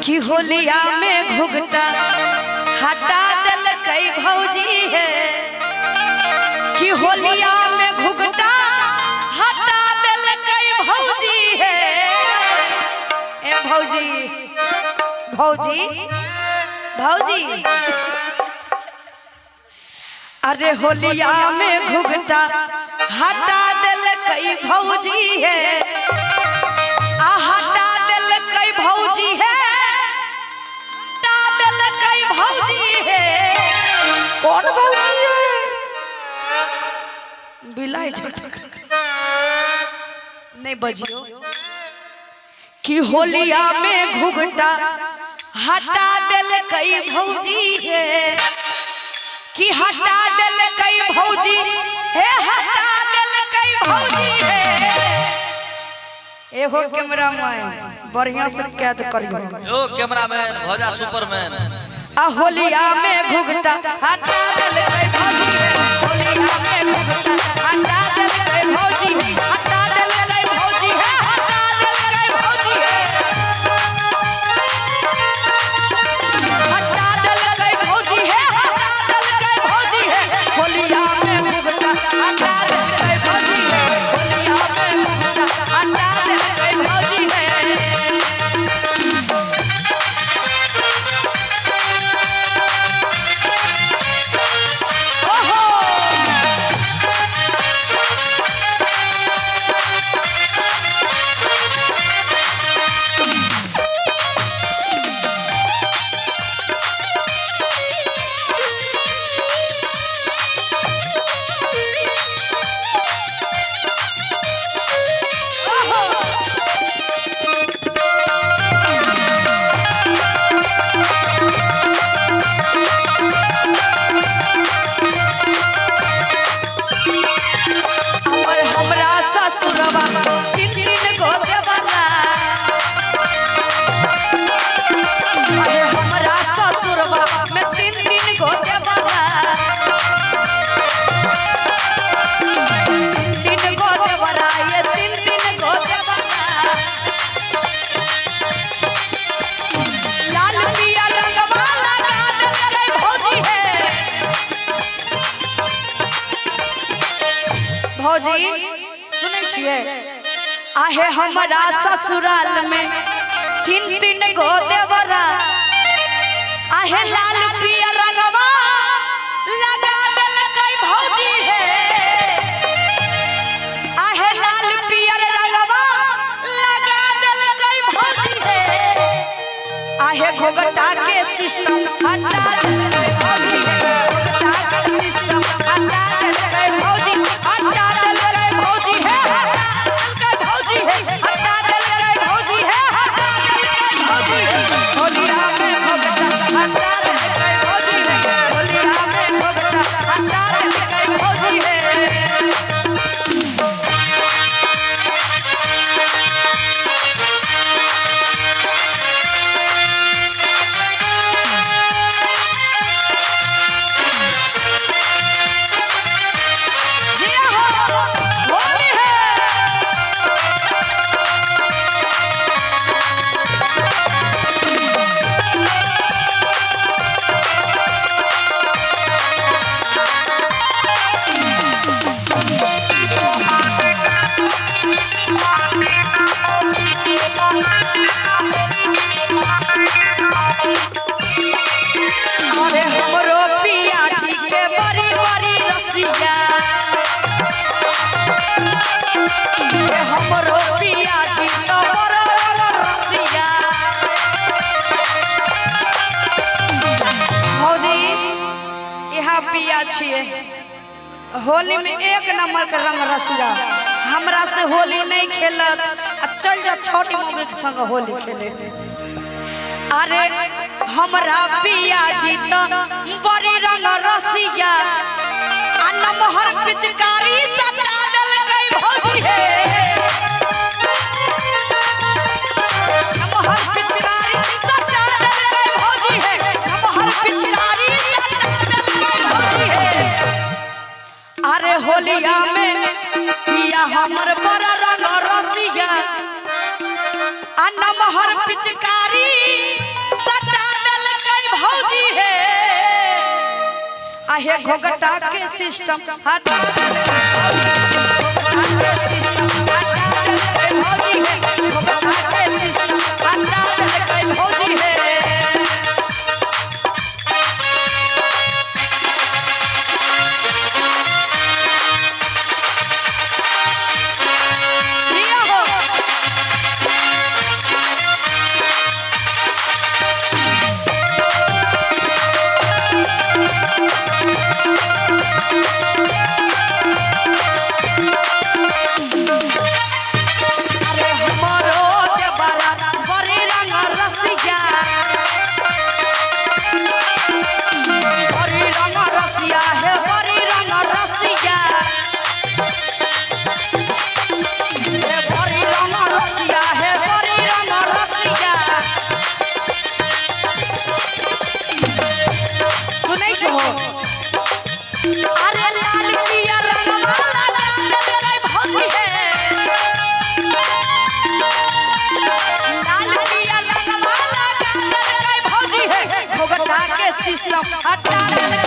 कि होलिया में घुघटा हटा दिल कई भौजी है कि होलिया में घुघटा हटा दिल कई भौजी है। ए भौजी भौजी भौजी अरे होलिया में घुघटा हटा दिल कई भौजी है हटा दिल कई भौजी है हटा दिल कई भौजी है। कौन भौजी है? बिलाई नहीं बजियो कि होलिया में घुघटा हटा दिल कई भौजी है कि हटा दिल कई भौजी है हटा दिल कई भौजी है। एहो कैमरामैन बढ़िया से कैद करियो। ओ कैमरामैन भौजा सुपरमैन आ होलिया में घुघटा हटा दिल कई भौजी है होलिया में घुघटा हटा दिल कई भौजी हटा दिल कई भौजी है हटा दिल कई भौजी है हटा दिल कई भौजी है हटा दिल कई भौजी है। होलिया में घुघटा हटा दिल कई भौजी है होलिया में घुघटा हटा दिल कई भौजी है। भौजी सुनै छियै आहे हमरा ससुराल में तीन तीन गो देवरा आहे लाल पियर रंगवा लगा दिल कई भौजी है आहे लाल पियर रंगवा लगा दिल कई भौजी है आहे घोघटा के सिस्टम हटा दिल कई भौजी है घोघटा के सिस्टम हटा दिल कई भौजी हटा दिल कई भौजी है हटा दिल कई भौजी है हटा दिल कई भौजी है हटा दिल कई भौजी है। होलिया में घोघटा हटा दिल कई भौजी है होलिया में घोघटा हटा दिल कई भौजी है। होली में एक नंबर के रंग रसिया हमरा से होली नहीं खेलत चल जा छोटी मौगी के संग होली खेले। अरे हमरा पिया जी तो बड़ी रंग रसिया आ नमहर पिचकारी सटा दिल कई भौजी है नमहर पिचकारी सटा दिल कई भौजी है नमहर पिचकारी सटा दिल कई भौजी है। अरे होलिया में पिया हमर बड़ा रंग रसिया आ नमहर पिचकारी आहे घोघटा के सिस्टम हटा के सिस्टम हटा के भौजी है घोघटा के सिस्टम हटा के भौजी है अरे लाल पिया रंगवाला गाने भौजी है लाल पिया रंगवाला गाने भौजी है घोघटा के सिस्टम हटा